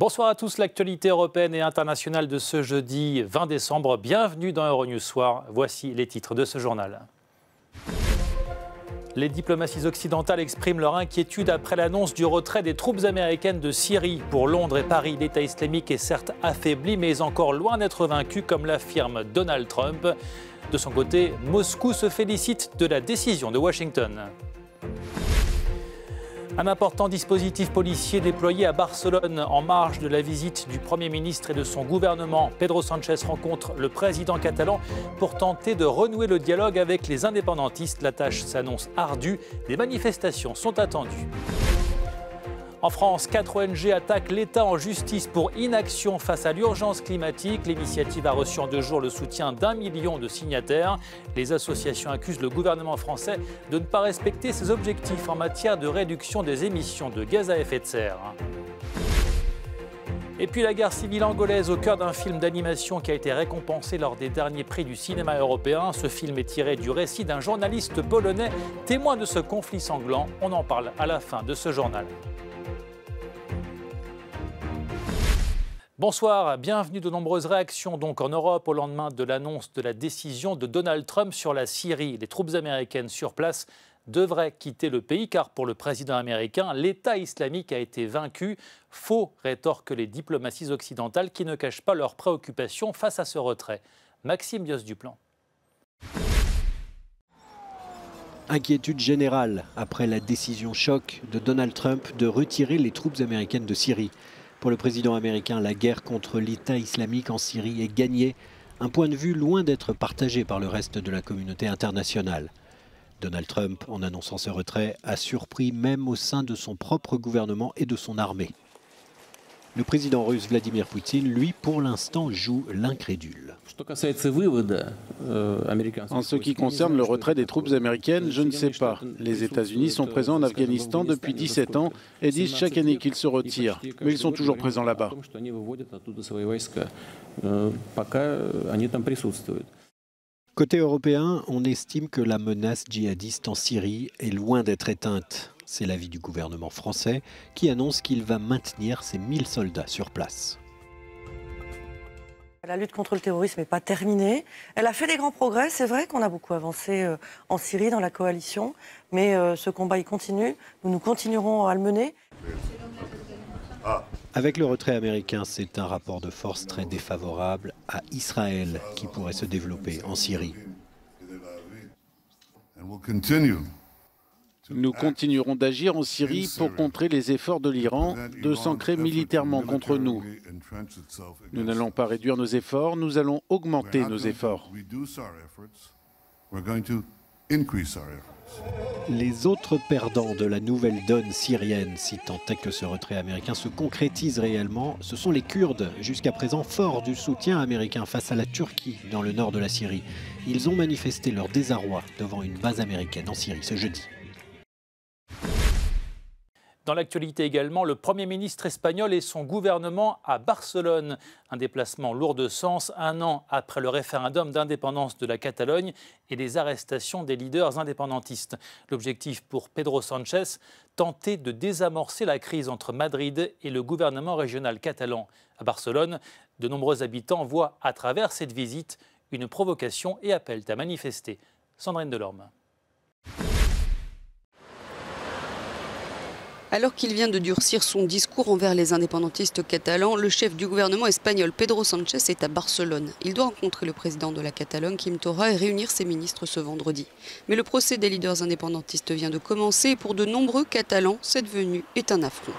Bonsoir à tous, l'actualité européenne et internationale de ce jeudi 20 décembre. Bienvenue dans Euronews Soir. Voici les titres de ce journal. Les diplomaties occidentales expriment leur inquiétude après l'annonce du retrait des troupes américaines de Syrie. Pour Londres et Paris, l'État islamique est certes affaibli, mais encore loin d'être vaincu, comme l'affirme Donald Trump. De son côté, Moscou se félicite de la décision de Washington. Un important dispositif policier déployé à Barcelone en marge de la visite du Premier ministre et de son gouvernement. Pedro Sánchez rencontre le président catalan pour tenter de renouer le dialogue avec les indépendantistes. La tâche s'annonce ardue, des manifestations sont attendues. En France, 4 ONG attaquent l'État en justice pour inaction face à l'urgence climatique. L'initiative a reçu en 2 jours le soutien d'1 million de signataires. Les associations accusent le gouvernement français de ne pas respecter ses objectifs en matière de réduction des émissions de gaz à effet de serre. Et puis la guerre civile angolaise au cœur d'un film d'animation qui a été récompensé lors des derniers prix du cinéma européen. Ce film est tiré du récit d'un journaliste polonais témoin de ce conflit sanglant. On en parle à la fin de ce journal. Bonsoir, bienvenue. De nombreuses réactions donc en Europe au lendemain de l'annonce de la décision de Donald Trump sur la Syrie. Les troupes américaines sur place devraient quitter le pays car pour le président américain, l'État islamique a été vaincu. Faux, rétorquent les diplomaties occidentales qui ne cachent pas leurs préoccupations face à ce retrait. Maxime Bios-Duplan. Inquiétude générale après la décision choc de Donald Trump de retirer les troupes américaines de Syrie. Pour le président américain, la guerre contre l'État islamique en Syrie est gagnée, un point de vue loin d'être partagé par le reste de la communauté internationale. Donald Trump, en annonçant ce retrait, a surpris même au sein de son propre gouvernement et de son armée. Le président russe Vladimir Poutine, lui, pour l'instant, joue l'incrédule. En ce qui concerne le retrait des troupes américaines, je ne sais pas. Les États-Unis sont présents en Afghanistan depuis 17 ans et disent chaque année qu'ils se retirent. Mais ils sont toujours présents là-bas. Côté européen, on estime que la menace djihadiste en Syrie est loin d'être éteinte. C'est l'avis du gouvernement français qui annonce qu'il va maintenir ses 1000 soldats sur place. La lutte contre le terrorisme n'est pas terminée. Elle a fait des grands progrès. C'est vrai qu'on a beaucoup avancé en Syrie, dans la coalition. Mais ce combat, il continue. Nous continuerons à le mener. Avec le retrait américain, c'est un rapport de force très défavorable à Israël qui pourrait se développer en Syrie. Nous continuerons d'agir en Syrie pour contrer les efforts de l'Iran de s'ancrer militairement contre nous. Nous n'allons pas réduire nos efforts, nous allons augmenter nos efforts. Les autres perdants de la nouvelle donne syrienne, si tant est que ce retrait américain se concrétise réellement, ce sont les Kurdes, jusqu'à présent forts du soutien américain face à la Turquie dans le nord de la Syrie. Ils ont manifesté leur désarroi devant une base américaine en Syrie ce jeudi. Dans l'actualité également, le Premier ministre espagnol et son gouvernement à Barcelone. Un déplacement lourd de sens, 1 an après le référendum d'indépendance de la Catalogne et les arrestations des leaders indépendantistes. L'objectif pour Pedro Sánchez, tenter de désamorcer la crise entre Madrid et le gouvernement régional catalan. À Barcelone, de nombreux habitants voient à travers cette visite une provocation et appellent à manifester. Sandrine Delorme. Alors qu'il vient de durcir son discours envers les indépendantistes catalans, le chef du gouvernement espagnol Pedro Sánchez est à Barcelone. Il doit rencontrer le président de la Catalogne, Quim Torra, et réunir ses ministres ce vendredi. Mais le procès des leaders indépendantistes vient de commencer et pour de nombreux Catalans, cette venue est un affront.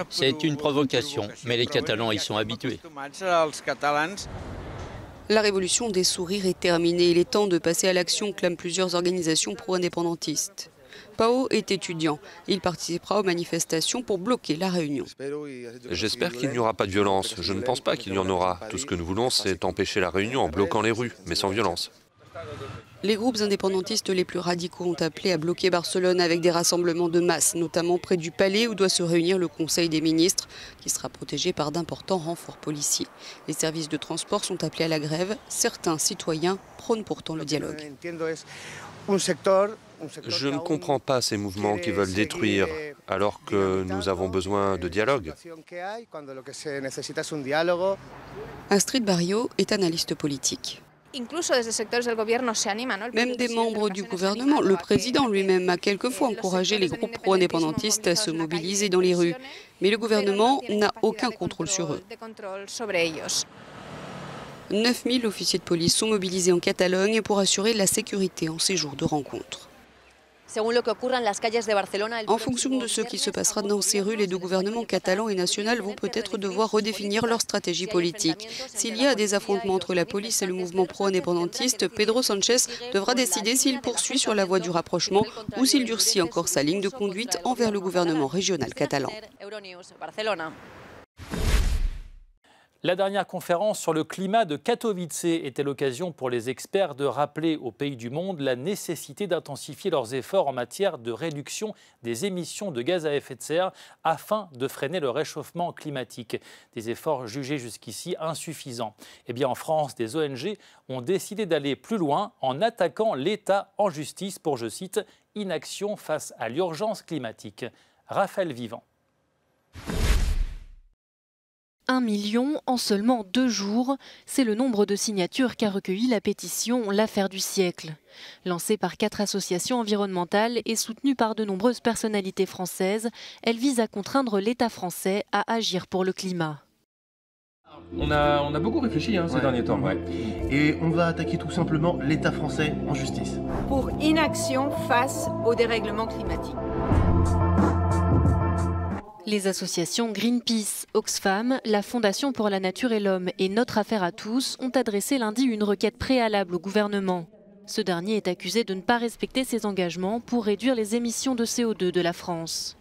C'est une provocation, mais les Catalans y sont habitués. La révolution des sourires est terminée. Il est temps de passer à l'action, clament plusieurs organisations pro-indépendantistes. Pao est étudiant. Il participera aux manifestations pour bloquer la réunion. J'espère qu'il n'y aura pas de violence. Je ne pense pas qu'il y en aura. Tout ce que nous voulons, c'est empêcher la réunion en bloquant les rues, mais sans violence. Les groupes indépendantistes les plus radicaux ont appelé à bloquer Barcelone avec des rassemblements de masse, notamment près du palais où doit se réunir le Conseil des ministres, qui sera protégé par d'importants renforts policiers. Les services de transport sont appelés à la grève. Certains citoyens prônent pourtant le dialogue. Je ne comprends pas ces mouvements qui veulent détruire, alors que nous avons besoin de dialogue. Astrid Barrio est analyste politique. Même des membres du gouvernement, le président lui-même a quelquefois encouragé les groupes pro-indépendantistes à se mobiliser dans les rues. Mais le gouvernement n'a aucun contrôle sur eux. 9000 officiers de police sont mobilisés en Catalogne pour assurer la sécurité en ces jours de rencontre. En fonction de ce qui se passera dans ces rues, les deux gouvernements catalans et national vont peut-être devoir redéfinir leur stratégie politique. S'il y a des affrontements entre la police et le mouvement pro-indépendantiste, Pedro Sánchez devra décider s'il poursuit sur la voie du rapprochement ou s'il durcit encore sa ligne de conduite envers le gouvernement régional catalan. La dernière conférence sur le climat de Katowice était l'occasion pour les experts de rappeler aux pays du monde la nécessité d'intensifier leurs efforts en matière de réduction des émissions de gaz à effet de serre afin de freiner le réchauffement climatique. Des efforts jugés jusqu'ici insuffisants. Eh bien, en France, des ONG ont décidé d'aller plus loin en attaquant l'État en justice pour, je cite, « inaction face à l'urgence climatique ». Raphaël Vivant. 1 million en seulement 2 jours, c'est le nombre de signatures qu'a recueilli la pétition L'affaire du siècle. Lancée par 4 associations environnementales et soutenue par de nombreuses personnalités françaises, elle vise à contraindre l'État français à agir pour le climat. On a beaucoup réfléchi ces derniers temps. Et on va attaquer tout simplement l'État français en justice. Pour inaction face au dérèglement climatique. Les associations Greenpeace, Oxfam, la Fondation pour la Nature et l'Homme et Notre Affaire à tous ont adressé lundi une requête préalable au gouvernement. Ce dernier est accusé de ne pas respecter ses engagements pour réduire les émissions de CO2 de la France.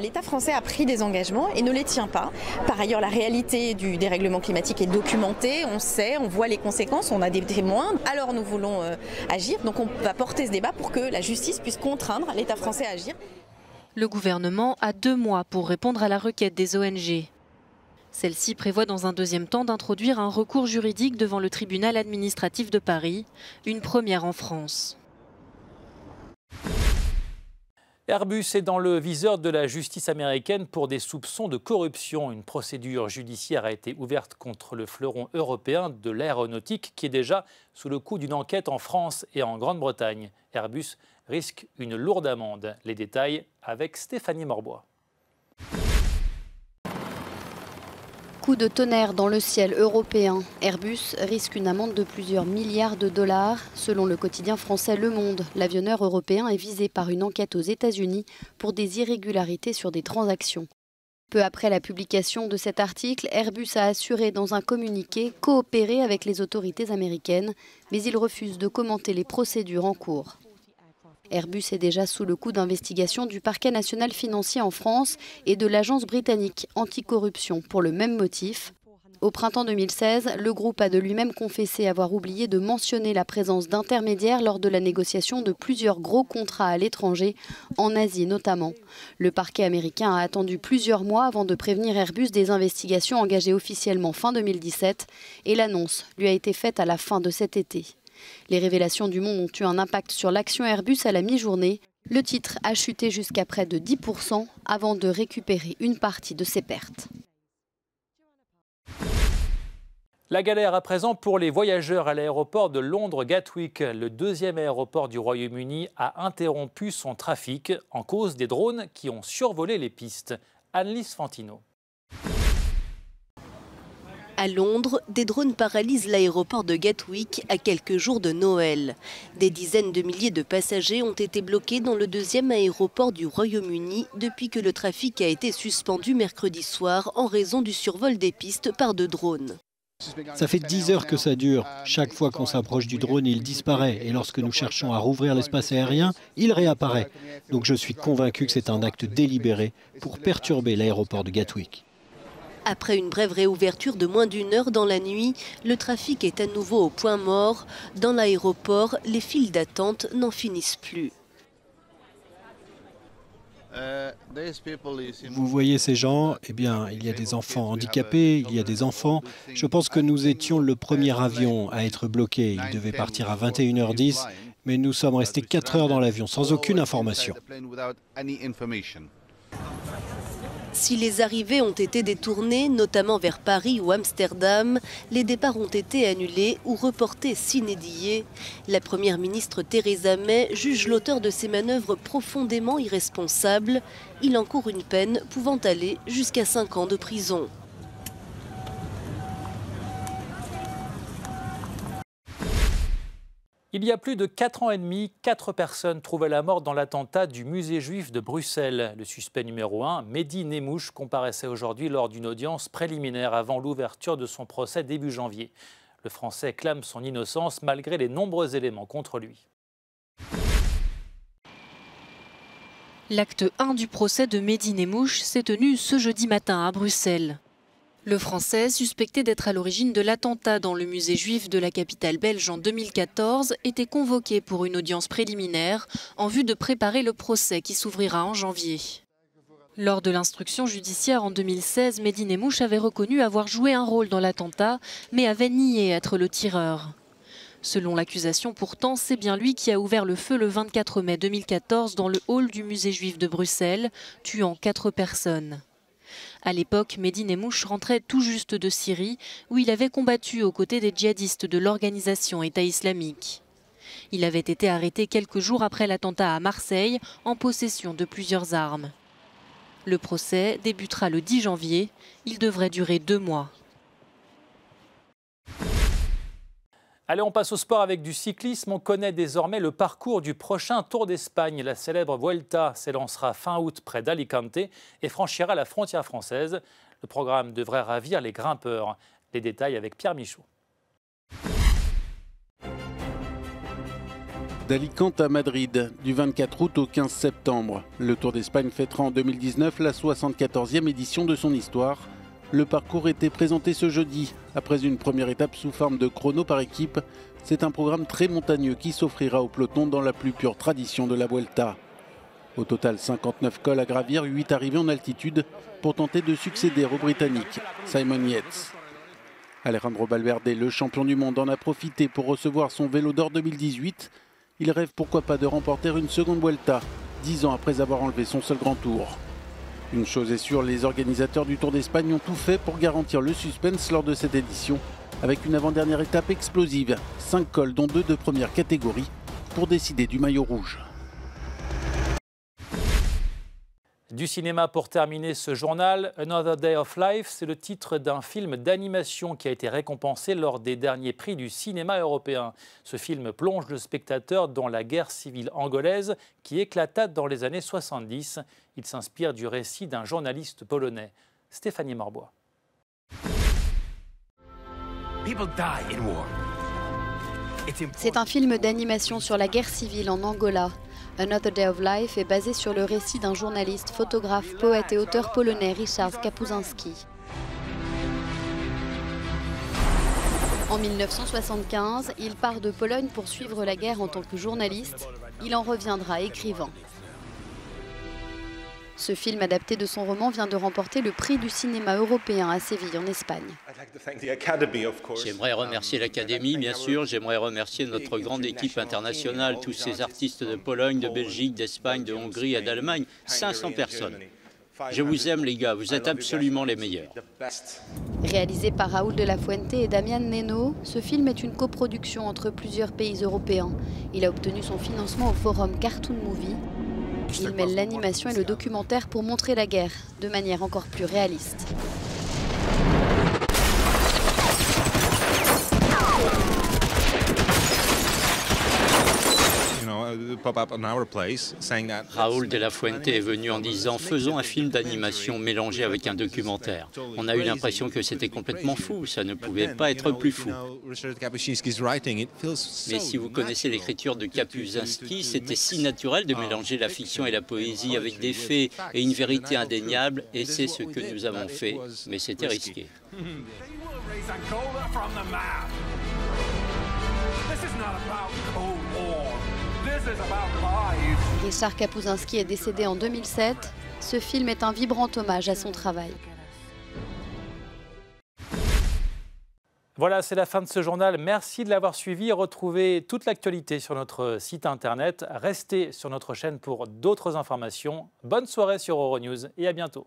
L'État français a pris des engagements et ne les tient pas. Par ailleurs, la réalité du dérèglement climatique est documentée, on sait, on voit les conséquences, on a des témoins. Alors nous voulons agir, donc on va porter ce débat pour que la justice puisse contraindre l'État français à agir. Le gouvernement a 2 mois pour répondre à la requête des ONG. Celle-ci prévoit dans un deuxième temps d'introduire un recours juridique devant le tribunal administratif de Paris, une première en France. Airbus est dans le viseur de la justice américaine pour des soupçons de corruption. Une procédure judiciaire a été ouverte contre le fleuron européen de l'aéronautique qui est déjà sous le coup d'une enquête en France et en Grande-Bretagne. Airbus risque une lourde amende. Les détails avec Stéphanie Morbois. Coup de tonnerre dans le ciel européen. Airbus risque une amende de plusieurs milliards de dollars. Selon le quotidien français Le Monde, l'avionneur européen est visé par une enquête aux États-Unis pour des irrégularités sur des transactions. Peu après la publication de cet article, Airbus a assuré dans un communiqué coopérer avec les autorités américaines, mais il refuse de commenter les procédures en cours. Airbus est déjà sous le coup d'investigation du parquet national financier en France et de l'agence britannique anticorruption pour le même motif. Au printemps 2016, le groupe a de lui-même confessé avoir oublié de mentionner la présence d'intermédiaires lors de la négociation de plusieurs gros contrats à l'étranger, en Asie notamment. Le parquet américain a attendu plusieurs mois avant de prévenir Airbus des investigations engagées officiellement fin 2017 et l'annonce lui a été faite à la fin de cet été. Les révélations du Monde ont eu un impact sur l'action Airbus à la mi-journée. Le titre a chuté jusqu'à près de 10% avant de récupérer une partie de ses pertes. La galère à présent pour les voyageurs à l'aéroport de Londres Gatwick. Le deuxième aéroport du Royaume-Uni a interrompu son trafic en cause des drones qui ont survolé les pistes. Annelise Fantino. À Londres, des drones paralysent l'aéroport de Gatwick à quelques jours de Noël. Des dizaines de milliers de passagers ont été bloqués dans le deuxième aéroport du Royaume-Uni depuis que le trafic a été suspendu mercredi soir en raison du survol des pistes par 2 drones. Ça fait 10 heures que ça dure. Chaque fois qu'on s'approche du drone, il disparaît. Et lorsque nous cherchons à rouvrir l'espace aérien, il réapparaît. Donc je suis convaincu que c'est un acte délibéré pour perturber l'aéroport de Gatwick. Après une brève réouverture de moins d'1 heure dans la nuit, le trafic est à nouveau au point mort. Dans l'aéroport, les files d'attente n'en finissent plus. Vous voyez ces gens, eh bien, il y a des enfants handicapés, il y a des enfants. Je pense que nous étions le premier avion à être bloqué. Il devait partir à 21h10 Mais nous sommes restés 4 heures dans l'avion sans aucune information. Si les arrivées ont été détournées, notamment vers Paris ou Amsterdam, les départs ont été annulés ou reportés sine die. La première ministre Theresa May juge l'auteur de ces manœuvres profondément irresponsables. Il encourt une peine pouvant aller jusqu'à 5 ans de prison. Il y a plus de 4 ans et demi, 4 personnes trouvaient la mort dans l'attentat du musée juif de Bruxelles. Le suspect numéro 1, Mehdi Nemmouche, comparaissait aujourd'hui lors d'une audience préliminaire avant l'ouverture de son procès début janvier. Le Français clame son innocence malgré les nombreux éléments contre lui. L'acte 1 du procès de Mehdi Nemmouche s'est tenu ce jeudi matin à Bruxelles. Le Français, suspecté d'être à l'origine de l'attentat dans le musée juif de la capitale belge en 2014, était convoqué pour une audience préliminaire en vue de préparer le procès qui s'ouvrira en janvier. Lors de l'instruction judiciaire en 2016, Mehdi Nemmouche avait reconnu avoir joué un rôle dans l'attentat, mais avait nié être le tireur. Selon l'accusation, pourtant, c'est bien lui qui a ouvert le feu le 24 mai 2014 dans le hall du musée juif de Bruxelles, tuant 4 personnes. À l'époque, Mehdi Nemmouche rentrait tout juste de Syrie, où il avait combattu aux côtés des djihadistes de l'organisation État islamique. Il avait été arrêté quelques jours après l'attentat à Marseille, en possession de plusieurs armes. Le procès débutera le 10 janvier. Il devrait durer 2 mois. Allez, on passe au sport avec du cyclisme. On connaît désormais le parcours du prochain Tour d'Espagne. La célèbre Vuelta s'élancera fin août près d'Alicante et franchira la frontière française. Le programme devrait ravir les grimpeurs. Les détails avec Pierre Michaud. D'Alicante à Madrid, du 24 août au 15 septembre. Le Tour d'Espagne fêtera en 2019 la 74e édition de son histoire. Le parcours était présenté ce jeudi. Après une première étape sous forme de chrono par équipe, c'est un programme très montagneux qui s'offrira au peloton dans la plus pure tradition de la Vuelta. Au total, 59 cols à gravir, 8 arrivées en altitude pour tenter de succéder au Britannique Simon Yates. Alejandro Valverde, le champion du monde, en a profité pour recevoir son vélo d'or 2018. Il rêve pourquoi pas de remporter une seconde Vuelta, 10 ans après avoir enlevé son seul grand tour. Une chose est sûre, les organisateurs du Tour d'Espagne ont tout fait pour garantir le suspense lors de cette édition, avec une avant-dernière étape explosive, 5 cols dont 2 de première catégorie, pour décider du maillot rouge. Du cinéma pour terminer ce journal, Another Day of Life, c'est le titre d'un film d'animation qui a été récompensé lors des derniers prix du cinéma européen. Ce film plonge le spectateur dans la guerre civile angolaise qui éclata dans les années 70. Il s'inspire du récit d'un journaliste polonais, Stéphanie Morbois. C'est un film d'animation sur la guerre civile en Angola. Another Day of Life est basé sur le récit d'un journaliste, photographe, poète et auteur polonais, Ryszard Kapuscinski. En 1975, il part de Pologne pour suivre la guerre en tant que journaliste. Il en reviendra écrivain. Ce film adapté de son roman vient de remporter le prix du cinéma européen à Séville, en Espagne. J'aimerais remercier l'Académie, bien sûr. J'aimerais remercier notre grande équipe internationale, tous ces artistes de Pologne, de Belgique, d'Espagne, de Hongrie et d'Allemagne. 500 personnes. Je vous aime, les gars. Vous êtes absolument les meilleurs. Réalisé par Raoul de la Fuente et Damian Neno, ce film est une coproduction entre plusieurs pays européens. Il a obtenu son financement au forum Cartoon Movie. Il mêle l'animation et le documentaire pour montrer la guerre de manière encore plus réaliste. Raoul de la Fuente est venu en disant « Faisons un film d'animation mélangé avec un documentaire ». On a eu l'impression que c'était complètement fou, ça ne pouvait pas être plus fou. Mais si vous connaissez l'écriture de Kapuscinski, c'était si naturel de mélanger la fiction et la poésie avec des faits et une vérité indéniable, et c'est ce que nous avons fait, mais c'était risqué. Ryszard Kapuscinski est décédé en 2007. Ce film est un vibrant hommage à son travail. Voilà, c'est la fin de ce journal. Merci de l'avoir suivi. Retrouvez toute l'actualité sur notre site internet. Restez sur notre chaîne pour d'autres informations. Bonne soirée sur Euronews et à bientôt.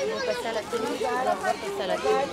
On va passer à la télé.